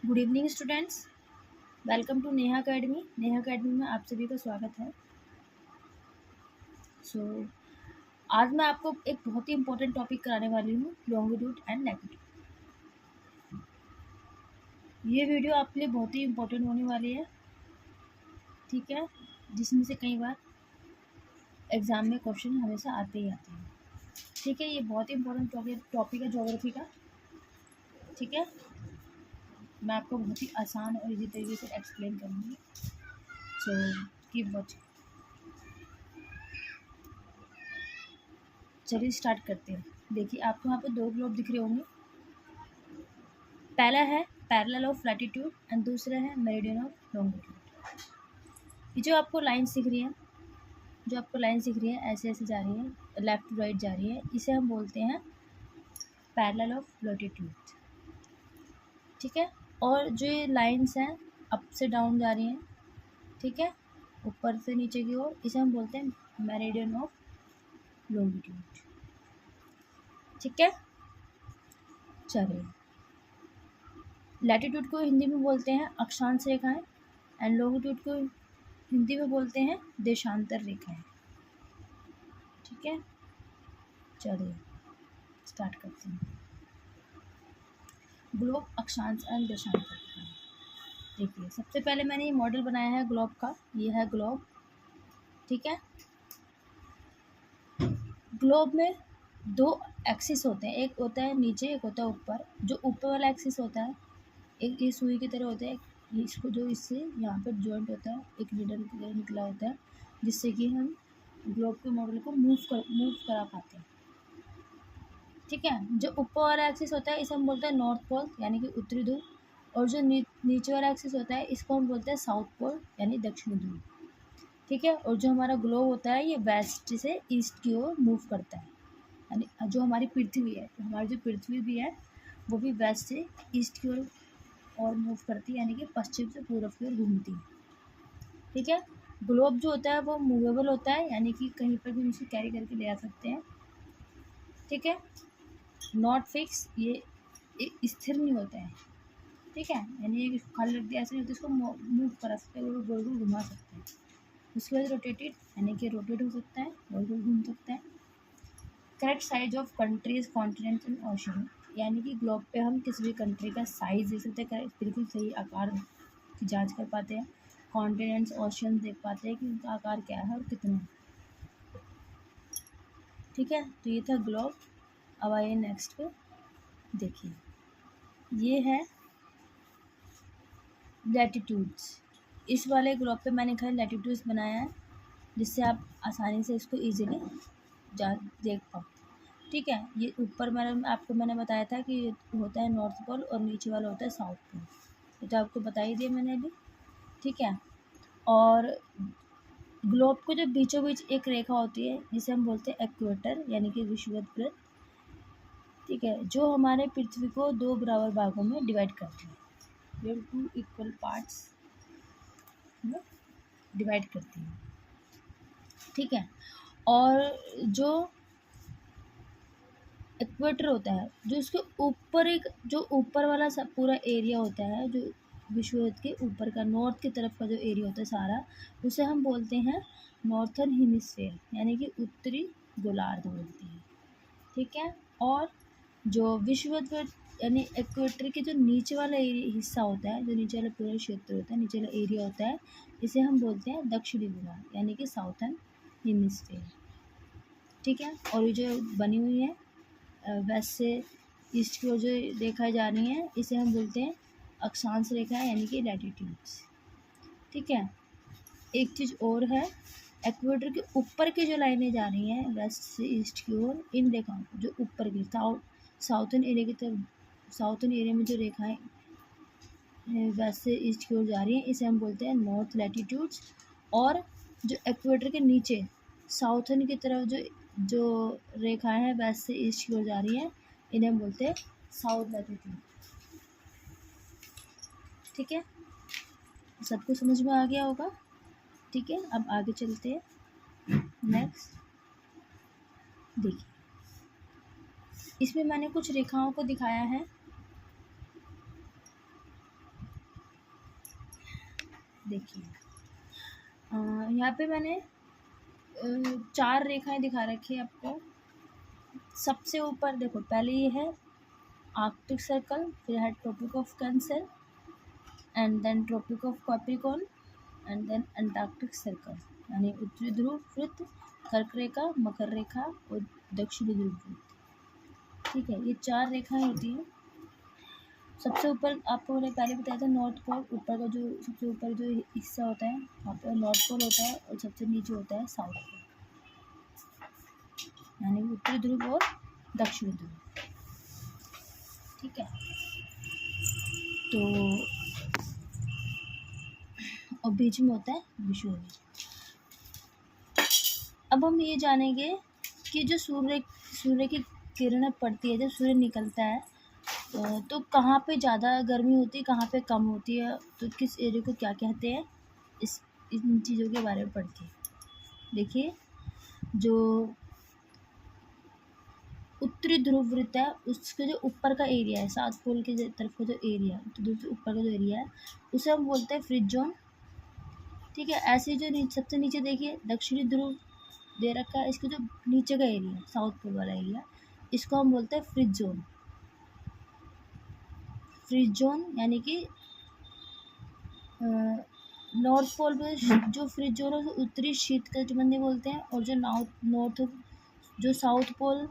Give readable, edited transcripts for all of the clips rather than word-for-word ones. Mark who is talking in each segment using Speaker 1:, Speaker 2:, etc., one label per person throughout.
Speaker 1: Good evening students. Welcome to Neha academy. Neha academy में आप सभी का स्वागत है। आज मैं आपको एक बहुत ही इम्पोर्टेंट टॉपिक कराने वाली हूँ, लॉन्गिट्यूड एंड लैटिट्यूड। ये वीडियो आपके लिए बहुत ही इम्पोर्टेंट होने वाली है, ठीक है, जिसमें से कई बार एग्ज़ाम में क्वेश्चन हमेशा आते ही आते हैं। ठीक है, ये बहुत ही इम्पोर्टेंट टॉपिक है ज्योग्राफी का। ठीक है, मैं आपको बहुत ही आसान और इजी तरीके से एक्सप्लेन करूँगी। Keep watching. चलिए स्टार्ट करते हैं। देखिए, आपको यहाँ पर दो ग्लोब दिख रहे होंगे। पहला है पैरेलल ऑफ लैटिट्यूड एंड दूसरा है मेरिडियन ऑफ लॉन्गिट्यूड। ये जो आपको लाइन्स दिख रही है ऐसे ऐसे जा रही है, लेफ्ट टू राइट जा रही है, इसे हम बोलते हैं पैरेलल ऑफ लैटिट्यूड। ठीक है, और जो ये लाइन्स हैं अप से डाउन जा रही हैं, ठीक है, ऊपर से नीचे की ओर, इसे हम बोलते हैं मेरिडियन ऑफ लॉन्गिट्यूड। ठीक है, चलिए, लैटिट्यूड को हिंदी में बोलते हैं अक्षांश रेखाएं एंड लॉन्गिट्यूड को हिंदी में बोलते हैं देशांतर रेखाएं। ठीक है, चलिए स्टार्ट करते हैं। ग्लोब, अक्षांश एंड देशांतर रेखाएं। देखिए, सबसे पहले मैंने ये मॉडल बनाया है ग्लोब का। ये है ग्लोब। ठीक है, ग्लोब में दो एक्सिस होते हैं, एक होता है नीचे, एक होता है ऊपर। जो ऊपर वाला एक्सिस होता है, एक ये सुई की तरह होता है, इसको जो इससे यहाँ पर जॉइंट होता है, एक नीडल की तरह निकला होता है, जिससे कि हम ग्लोब के मॉडल को मूव करा पाते हैं। ठीक है, जो ऊपर वाला एक्सिस होता है इसे हम बोलते हैं नॉर्थ पोल यानी कि उत्तरी ध्रुव, और जो नीचे वाला एक्सिस होता है इसको हम बोलते हैं साउथ पोल यानी दक्षिणी ध्रुव। ठीक है, और जो हमारा ग्लोब होता है ये वेस्ट से ईस्ट की ओर मूव करता है, यानी जो हमारी पृथ्वी है, हमारी जो पृथ्वी भी है वो भी वेस्ट से ईस्ट की ओर और मूव करती है, यानी कि पश्चिम से पूर्व की ओर घूमती है। ठीक है, ग्लोब जो होता है वो मूवेबल होता है, यानी कि कहीं पर भी हम इसे कैरी करके ले आ सकते हैं। ठीक है, नॉट फिक्स, ये स्थिर नहीं होता है। ठीक है, यानी एक खाली रख दिया ऐसे नहीं होता, इसको मूव करा सकते हैं, गोल गोल घुमा सकते हैं। उसके बाद रोटेटेड, यानी कि रोटेट हो सकता है, गोल गोल घूम सकता है। Correct size of countries, continents and ocean, यानी कि ग्लोब पे हम किसी भी कंट्री का साइज देख सकते हैं, बिल्कुल सही आकार की जांच कर पाते हैं। कॉन्टिनेंट्स, ओशन देख पाते हैं कि उनका आकार क्या है और कितना है। ठीक है, तो ये था ग्लोब। अब आइए नेक्स्ट पे। देखिए, ये है लैटिट्यूड्स। इस वाले ग्लोब पे मैंने खाली लैटिट्यूड्स बनाया है, जिससे आप आसानी से इसको ईजिली देख पाओ। ठीक है, ये ऊपर मैंने बताया था कि ये होता है नॉर्थ पोल और नीचे वाला होता है साउथ पोल। ये तो आपको बता ही दिया मैंने अभी। ठीक है, और ग्लोब को जो बीचों बीच एक रेखा होती है जिसे हम बोलते हैं इक्वेटर यानी कि विषुवत वृत्त। ठीक है, जो हमारे पृथ्वी को दो बराबर भागों में डिवाइड करती है, ये 2 इक्वल पार्ट्स में डिवाइड करती है। ठीक है, और जो इक्वेटर होता है, जो उसके ऊपर जो ऊपर वाला पूरा एरिया होता है, जो विषुवत के ऊपर का नॉर्थ की तरफ का जो एरिया होता है सारा, उसे हम बोलते हैं नॉर्थर्न हेमिस्फीयर यानी कि उत्तरी गोलार्ध बोलते हैं। ठीक है, और जो विषुवत यानी इक्वेटर के जो नीचे वाला हिस्सा होता है, जो नीचे वाला पूरा क्षेत्र होता है, नीचे वाला एरिया होता है, इसे हम बोलते हैं दक्षिणी गोलार्ध यानी कि साउथर्न हेमिस्फीयर। ठीक है, और ये जो बनी हुई है वेस्ट से ईस्ट की ओर जो रेखा जा रही हैं, इसे हम बोलते हैं अक्षांश रेखा यानी कि लैटिट्यूड्स। ठीक है, एक चीज़ और है, इक्वेटर के ऊपर की जो लाइनें जा रही हैं वेस्ट से ईस्ट की ओर, इन रेखाओं को जो ऊपर की साउथर्न एरिया की तरफ, साउथर्न एरिया में जो रेखाएं वेस्ट से ईस्ट की ओर जा रही हैं, इसे हम बोलते हैं नॉर्थ लैटिट्यूड्स। और जो इक्वेटर के नीचे साउथर्न की तरफ जो रेखाएं हैं वेस्ट से ईस्ट की ओर जा रही हैं, इन्हें हम बोलते हैं साउथ लैटिट्यूड। ठीक है, सबको समझ में आ गया होगा। ठीक है, अब आगे चलते हैं। नेक्स्ट देखिए, इसमें मैंने कुछ रेखाओं को दिखाया है। देखिए यहाँ पे मैंने 4 रेखाएं दिखा रखी है आपको। सबसे ऊपर देखो, पहले ये है आर्कटिक सर्कल, फिर है tropic of Cancer, and then tropic of Capricorn, and then Antarctic circle, यानी उत्तरी ध्रुव वृत्त, कर्क रेखा, मकर रेखा और दक्षिणी ध्रुव वृत्त। ठीक है, ये 4 रेखाएं होती हैं। सबसे ऊपर आपको मैंने पहले बताया था नॉर्थ पोल, ऊपर का जो सबसे ऊपर जो हिस्सा होता है वहाँ पर नॉर्थ पोल होता है, और सबसे नीचे होता है साउथ पोल, यानी उत्तरी ध्रुव और दक्षिणी ध्रुव। ठीक है, तो और बीच में होता है विषुवत। अब हम ये जानेंगे कि जो सूर्य की किरणें पड़ती है, जब सूर्य निकलता है तो कहाँ पे ज़्यादा गर्मी होती है, कहाँ पे कम होती है, तो किस एरिया को क्या कहते हैं, इन चीज़ों के बारे में पढ़ते हैं। देखिए, जो उत्तरी ध्रुव वृत्त है उसके जो ऊपर का एरिया है, साउथ पोल के तरफ का जो एरिया है, तो ऊपर का जो एरिया है उसे हम बोलते हैं फ्रिज जोन। ठीक है, ऐसे जो सबसे नीचे देखिए दक्षिणी ध्रुव दे रखा है, इसके जो नीचे का एरिया साउथ पोल वाला एरिया, इसको हम बोलते हैं फ्रिज जोन। फ्रिज जोन यानी कि नॉर्थ पोल पे जो फ्रिज जोन है उसे उत्तरी शीतकटिबंधीय बोलते हैं, और जो जो साउथ पोल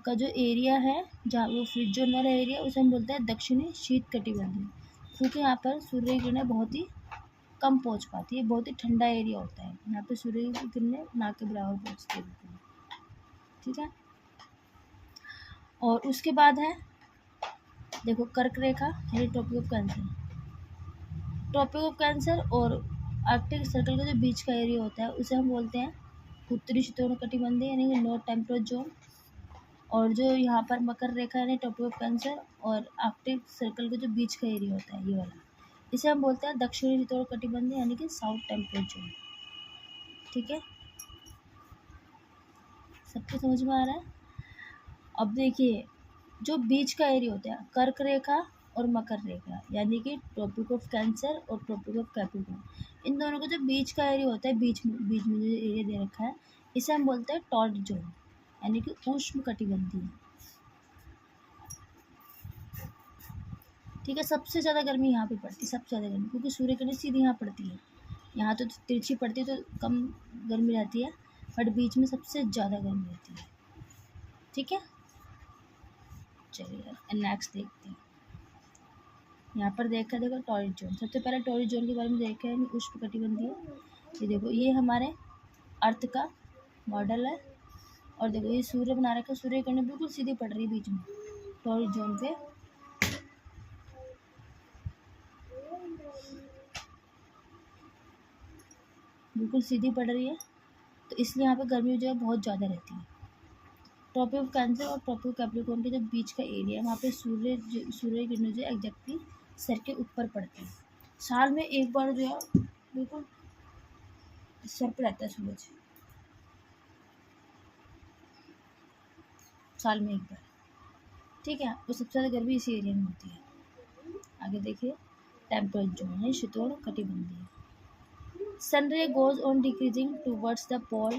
Speaker 1: का जो एरिया है जहाँ वो फ्रिज जोन वाला एरिया, उसे हम बोलते हैं दक्षिणी शीतकटिबंधीय, क्योंकि यहाँ पर सूर्य की किरणें बहुत ही कम पहुँच पाती है, बहुत ही ठंडा एरिया होता है, यहाँ पे सूर्य की किरणें ना के बराबर पहुँचती है। ठीक है, और उसके बाद है देखो कर्क रेखा, यानी tropic of Cancer. Tropic of Cancer और आर्कटिक सर्कल का जो बीच का एरिया होता है उसे हम बोलते हैं उत्तरी शीतोष्णकटिबंधीय, यानी कि नॉर्थ टेम्परेट जोन। और जो यहाँ पर मकर रेखा यानी ट्रॉपिक ऑफ कैंसर और आर्कटिक सर्कल का जो बीच का एरिया होता है, ये वाला, इसे हम बोलते हैं दक्षिणी शीतोष्णकटिबंधीय, यानी कि साउथ टेम्परेट जोन। ठीक है, सबको समझ में आ रहा है? अब देखिए, जो बीच का एरिया होता है कर्क रेखा और मकर रेखा, यानी कि ट्रॉपिक ऑफ कैंसर और ट्रॉपिक ऑफ कैप्रिकॉर्न, इन दोनों का जो बीच का एरिया होता है, बीच में जो एरिया दे रखा है, इसे हम बोलते हैं टॉर्च जोन, यानी कि उष्ण कटिबंधीय। ठीक है, सबसे ज़्यादा गर्मी यहाँ पे पड़ती है, सबसे ज़्यादा गर्मी, क्योंकि सूर्य किरणें सीधी यहाँ पड़ती है, यहाँ तो तिरछी पड़ती है तो कम गर्मी रहती है, बट बीच में सबसे ज़्यादा गर्मी रहती है। ठीक है, चलिए नेक्स्ट देखते हैं। यहाँ पर देखो टॉरिड जोन, सबसे पहले टॉरिड जोन के बारे में देखा है, उष्णकटिबंधीय। ये देखो, ये हमारे अर्थ का मॉडल है, और देखो ये सूर्य बना रखा है, सूर्य किरणें बिल्कुल सीधी पड़ रही है बीच में टॉरिड जोन पे। बिल्कुल सीधी पड़ रही है, तो इसलिए यहाँ पे गर्मी जो है बहुत ज़्यादा रहती है। ट्रॉपिक ऑफ कैंसर और ट्रॉपिक ऑफ कैप्रिकॉर्न के जो बीच का एरिया है, वहाँ पे सूर्य किरणें जो है एग्जैक्टली सर के ऊपर पड़ती है। साल में एक बार जो है बिल्कुल सर पे रहता है सूरज, साल में एक बार। ठीक है, और सबसे ज़्यादा गर्मी इसी एरिया में होती है। आगे देखिए, टेम्परेट जोन है शीतोष्ण कटिबंधीय। Sun ray goes on decreasing towards the pole,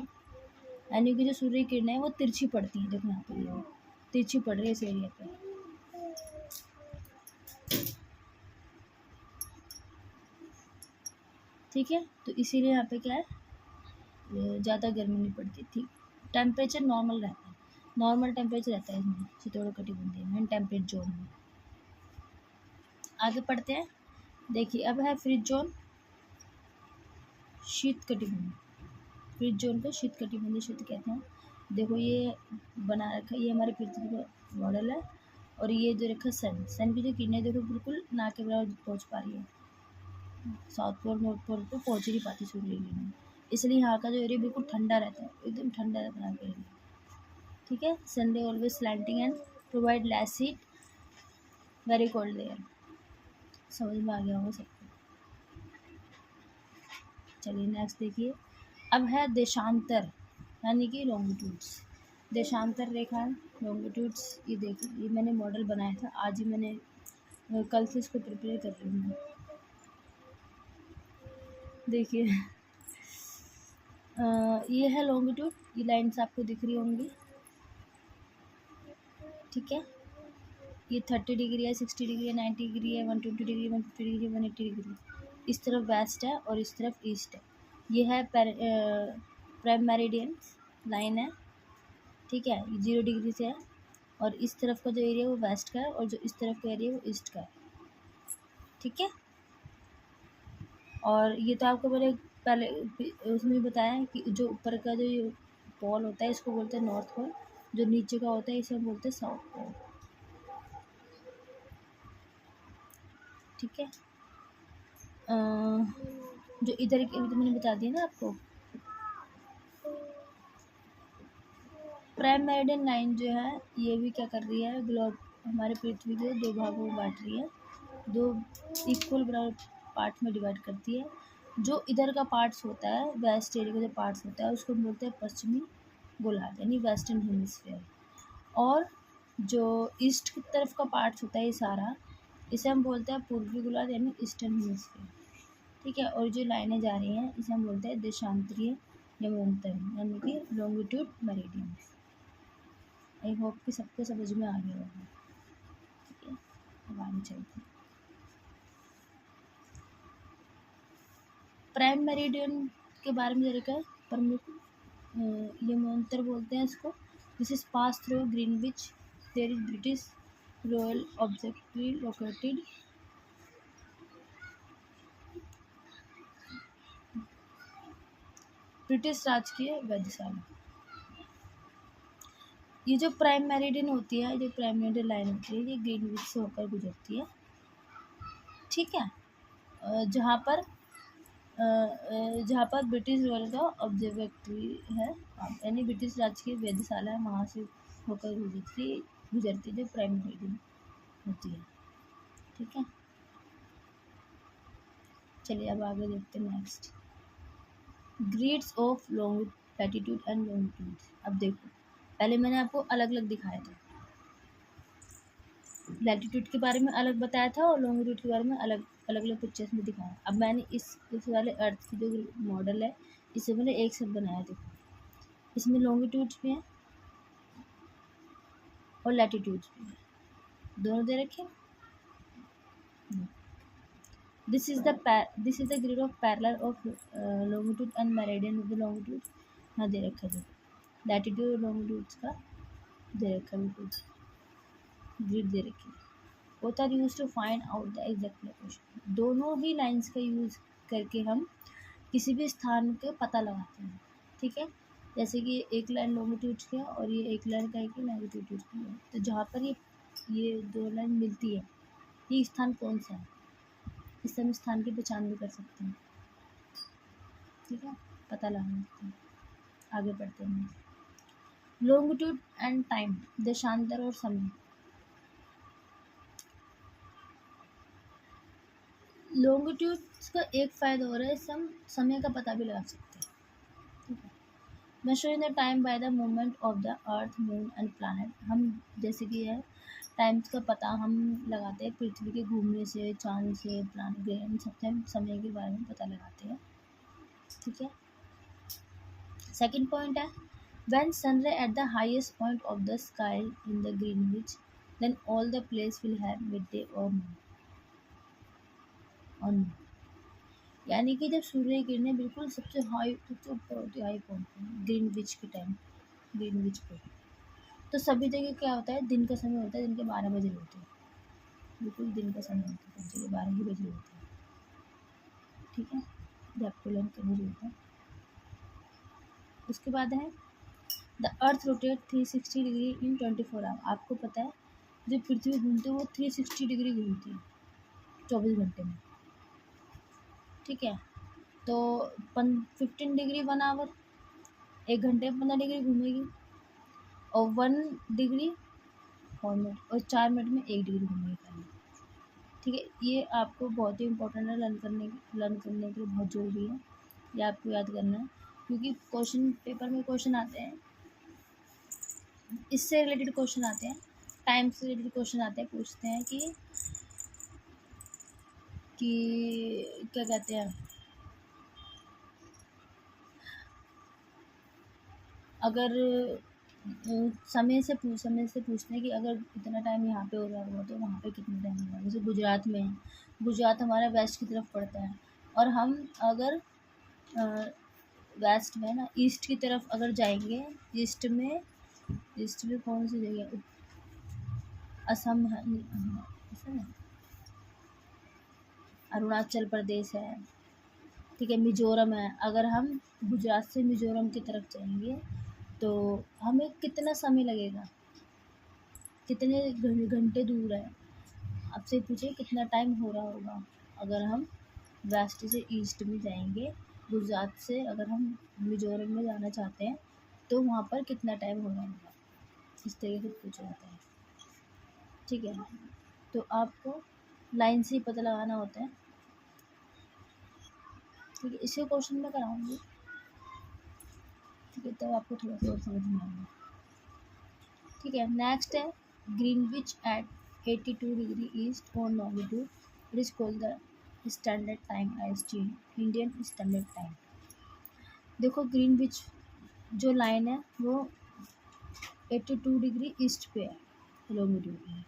Speaker 1: यानी कि जो सूर्य की किरणें हैं वो तिरछी पड़ती है। देखो यहाँ पे ये तिरछी पड़ रही है इस एरिया पे। ठीक है, तो इसीलिए यहाँ पे क्या है, ज़्यादा गर्मी नहीं पड़ती। ठीक, टेम्परेचर नॉर्मल रहता है, नॉर्मल टेम्परेचर रहता है इसमें शीतोष्ण कटिबंधीय में, टेम्परेट जोन में। आगे पढ़ते हैं। देखिए, अब है फ्रिज जोन, शीत कटिबंधीय। फ्रिज जोन को शीत कटिबंधीय क्षेत्र कहते हैं। देखो ये बना रखा है, ये हमारे पृथ्वी का मॉडल है, और ये जो रखा सन की जो किरणें देखो बिल्कुल ना के बराबर पहुँच पा रही है, साउथ पोल नॉर्थ पोल पे पहुँच ही नहीं पाती सूर्य की किरणें, इसलिए यहाँ का जो एरिया बिल्कुल ठंडा रहता है, एकदम ठंडा रहता है एरिया। ठीक है, Sunday always slanting and provide less heat, very cold air. समझ में आ गया होगा सबको। चलिए नेक्स्ट देखिए, अब है देशांतर, यानी कि लॉन्गिट्यूड्स। देशांतर रेखा, लॉन्गिट्यूड्स, ये देखिए, ये मैंने मॉडल बनाया था, आज ही मैंने कल से इसको प्रिपेयर कर रही हूँ। देखिए ये है लॉन्गिट्यूड, ये लाइन्स आपको दिख रही होंगी, ठीक है। ये 30 डिग्री है, 60 डिग्री है, 90 डिग्री है, 120 डिग्री, 150 डिग्री, 180 डिग्री। इस तरफ वेस्ट है और इस तरफ ईस्ट है। ये है प्राइम मेरिडियन लाइन है, ठीक है। ये 0 डिग्री से है और इस तरफ का जो एरिया वो वेस्ट का है और जो इस तरफ का एरिया वो ईस्ट का है, ठीक है। और ये तो आपको मैंने पहले उसमें बताया है कि जो ऊपर का जो ये पोल होता है इसको बोलते हैं नॉर्थ पोल, जो नीचे का होता है इसे हम बोलते हैं साउथ पोल, ठीक है। जो इधर की अभी तो मैंने बता दिया ना आपको, प्राइम मेरिडियन लाइन जो है ये भी क्या कर रही है, ग्लोब हमारे पृथ्वी को 2 भागों में बांट रही है, 2 इक्वल बराबर पार्ट में डिवाइड करती है। जो इधर का पार्ट्स होता है, वेस्ट एरिया का जो पार्ट्स होता है उसको बोलते हैं पश्चिमी गोलार्ध यानी वेस्टर्न हेमिस्फीयर। और जो ईस्ट की तरफ का पार्ट्स होता है ये सारा, इसे हम बोलते हैं पूर्वी गोलार्ध यानी ईस्टर्न हेमिस्फीयर, ठीक है। और जो लाइनें जा रही हैं इसे हम बोलते हैं देशांतरीय यमंतर यानी कि लॉन्गिट्यूड मेरिडियन। आई होप कि सबको समझ में आ गया होगा, ठीक है। अब आगे चलते हैं। प्राइम मेरिडियन के बारे में जरा क्या प्रमुख यमंतर बोलते हैं इसको। This is pass through Greenwich, there is British royal observatory located, British राजकीय वेधशाला। ये जो प्राइम मेरिडियन होती है, जो प्राइम मेरिडियन लाइन होती है, ये ग्रीनविच से होकर गुजरती है, ठीक है। जहाँ पर ब्रिटिश रॉयल का ऑब्जर्वेटरी है, यानी ब्रिटिश राजकीय वेधशाला है, वहाँ से होकर गुजरती जो प्राइम मेरिडियन होती है, ठीक है। चलिए अब आगे देखते हैं next, grids of long latitude and longitude. अब देखो, पहले मैंने आपको अलग अलग दिखाया था, लैटिट्यूड के बारे में अलग बताया था और लॉन्गिट्यूड के बारे में अलग अलग अलग पिक्चर्स में दिखाया। अब मैंने इस वाले अर्थ की जो मॉडल है इसे मैंने एक साथ बनाया, देखो इसमें लॉन्गिट्यूड्स भी हैं और लैटिट्यूड्स भी हैं, दोनों दे रखे। This is the grid of parallel of longitude and meridian with longitude, हाँ दे रखा है, लैटिट्यूड और लॉन्गिट्यूड्स का दे रखा है, बिल्कुल ग्रिड दे रखी है। Both are use to find out the exact location. दोनों ही लाइंस का यूज़ करके हम किसी भी स्थान का पता लगाते हैं, ठीक है। जैसे कि एक लाइन लॉन्गिट्यूड की है और ये एक लाइन का है कि लैटिट्यूड की है, तो जहाँ पर ये 2 लाइन मिलती है, ये स्थान कौन सा है, इससे हम स्थान की पहचान भी कर सकते हैं, ठीक है, पता लगा सकते हैं। आगे बढ़ते हैं, लॉन्गिट्यूड एंड टाइम, देशांतर और समय। लॉन्गिट्यूड्स का एक फ़ायदा हो रहा है, इससे हम समय का पता भी लगा सकते हैं, ठीक है। Measuring the time by the movement of the earth, moon and planet. हम जैसे कि है टाइम्स का पता हम लगाते हैं पृथ्वी के घूमने से, चांद से, प्लैनेट ग्रह, सबसे हम समय के बारे में पता लगाते हैं, ठीक है। सेकंड पॉइंट है, when sun ray at the highest point of the sky in the Greenwich, then all the place will have mid day और नून। यानी कि जब सूर्य की किरणें बिल्कुल सबसे ऊपर होती है, हाई पॉइंट पर ग्रीनविच के टाइम, ग्रीनविच पे, तो सभी जगह क्या होता है, दिन का समय होता है, दिन के 12 बजे होते हैं, बिल्कुल दिन का समय होता है, सब जगह 12 ही बजे होता है, ठीक है, जब आपको लर्न करने होता है। उसके बाद है the earth rotate 360 degree in 24 hour. आपको पता है जो पृथ्वी घूमती है वो 360 डिग्री घूमती है 24 घंटे में, ठीक है। तो 15 डिग्री 1 आवर, 1 घंटे में 15 डिग्री घूमेगी, और 1 डिग्री 4 मिनट, और 4 मिनट में 1 डिग्री घूमेगी खाली, ठीक है। ये आपको बहुत ही इंपॉर्टेंट है, लर्न करने के लिए बहुत ज़रूरी है, ये आपको याद करना है, क्योंकि क्वेश्चन पेपर में क्वेश्चन आते हैं, इससे रिलेटेड क्वेश्चन आते हैं, टाइम से रिलेटेड क्वेश्चन आते हैं, पूछते हैं कि क्या कहते हैं, अगर समय से पूछते हैं कि अगर इतना टाइम यहाँ पे हो रहा होगा तो वहाँ पे कितना टाइम होगा। जैसे गुजरात में है, गुजरात हमारा वेस्ट की तरफ पड़ता है, और हम अगर वेस्ट में ना ईस्ट की तरफ अगर जाएंगे, ईस्ट में कौन सी जगह, असम है, हाँ, असम है, अरुणाचल प्रदेश है, ठीक है, मिजोरम है। अगर हम गुजरात से मिजोरम की तरफ जाएंगे तो हमें कितना समय लगेगा, कितने घंटे दूर है। आपसे पूछे कितना टाइम हो रहा होगा अगर हम वेस्ट से ईस्ट में जाएंगे, गुजरात से अगर हम मिजोरम में जाना चाहते हैं तो वहाँ पर कितना टाइम हो रहा होगा, इस तरीके से पूछा जाता है। ठीक है, तो आपको लाइन से ही पता लगाना होता है। ठीक है, इसी क्वेश्चन में कराऊंगी। ठीक है, तब आपको थोड़ा सा और समझ में आएगा। ठीक है, नेक्स्ट है ग्रीनविच एट 82 डिग्री ईस्ट और longitude, it is called the standard time IST, Indian standard time. देखो ग्रीनविच जो लाइन है वो 82 डिग्री ईस्ट पे है लॉन्गिट्यूड में।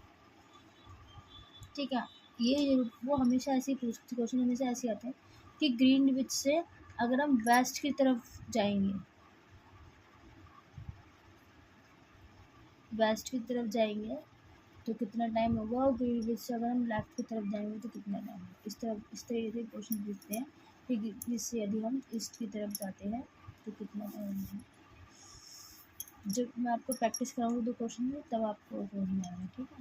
Speaker 1: ठीक है, ये वो हमेशा ऐसे ही पूछते, क्वेश्चन हमेशा ऐसे आते हैं कि ग्रीनविच से अगर हम वेस्ट की तरफ जाएंगे, वेस्ट की तरफ जाएंगे तो कितना टाइम होगा, और ग्रीनविच से अगर हम लेफ्ट की तरफ जाएंगे तो कितना टाइम होगा। इस तरीके से क्वेश्चन पूछते हैं कि ग्रीनविच से यदि हम ईस्ट की तरफ जाते हैं तो कितना टाइम होगा। जब मैं आपको प्रैक्टिस कराऊंगी दो क्वेश्चन में तब आपको समझ में आएगा। ठीक है,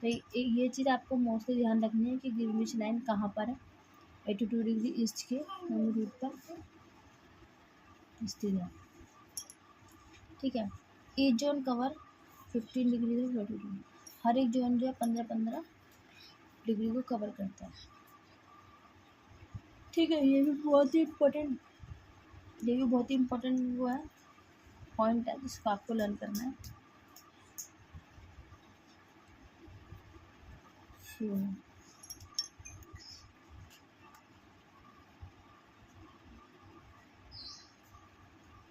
Speaker 1: तो ये चीज़ आपको मोस्टली ध्यान रखनी है कि ग्रीनविच लाइन कहाँ पर है, 82 डिग्री ईस्ट के रूट पर स्थित है। ठीक है, ईच जोन कवर 15 डिग्री से 42, हर एक जोन जो है 15-15 डिग्री को कवर करता है। ठीक है, ये भी बहुत ही इम्पोर्टेंट वो है, पॉइंट है जिसको आपको लर्न करना है।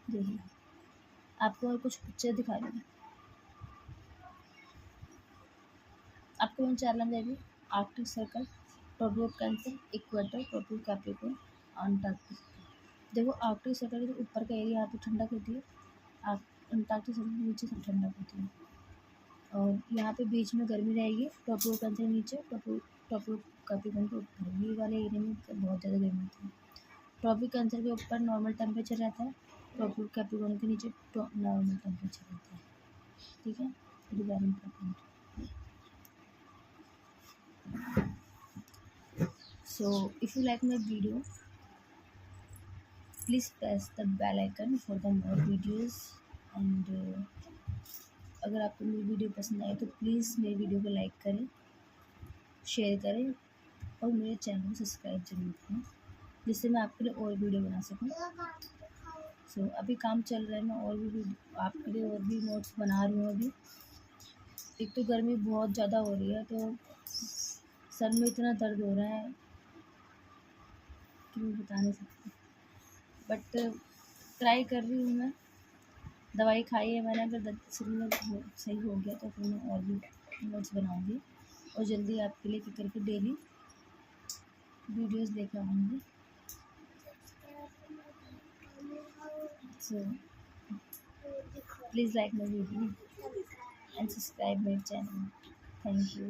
Speaker 1: देखिए आपको और कुछ पिक्चर दिखा रही हूँ। आपको मैं 4 line they the, Arctic circle, trophic of cancer, equator, trophic of Capricorn, Antarctic. देखो आर्कटिक सर्कल के ऊपर का एरिया यहाँ पे ठंडक होती है, अंटार्कटिक सर्कल के नीचे सब ठंडक होती है, और यहाँ पे बीच में गर्मी रहेगी, ट्रोपिक ऑफ कैंसर नीचे, ट्रोपिक ऑफ कैप्रिकॉर्न के ऊपर, ये वाले एरिया में बहुत ज़्यादा गर्मी होती है। ट्रॉपिक कैंसर के ऊपर नॉर्मल टेम्परेचर रहता है, ट्रॉपिक कैप्रिकॉर्न के नीचे नॉर्मल टेम्परेचर रहता है। ठीक है, it is very important. So if you like my video, please press the bell icon for the more videos, and अगर आपको मेरी वीडियो पसंद आए तो प्लीज़ मेरी वीडियो को लाइक करें, शेयर करें, और मेरे चैनल को सब्सक्राइब जरूर करें जिससे मैं आपके लिए और वीडियो बना सकूं। सो अभी काम चल रहा है, मैं और भी आपके लिए और भी नोट्स बना रही हूँ अभी। एक तो गर्मी बहुत ज़्यादा हो रही है तो सर में इतना दर्द हो रहा है कि मैं बता नहीं सकती, बट ट्राई कर रही हूँ। मैं दवाई खाई है मैंने, अगर सिर में सही हो गया तो फिर मैं और भी नोट्स बनाऊँगी और जल्दी आपके लिए करके डेली वीडियोस लेकर आऊँगी। So please like my video and subscribe my channel. Thank you.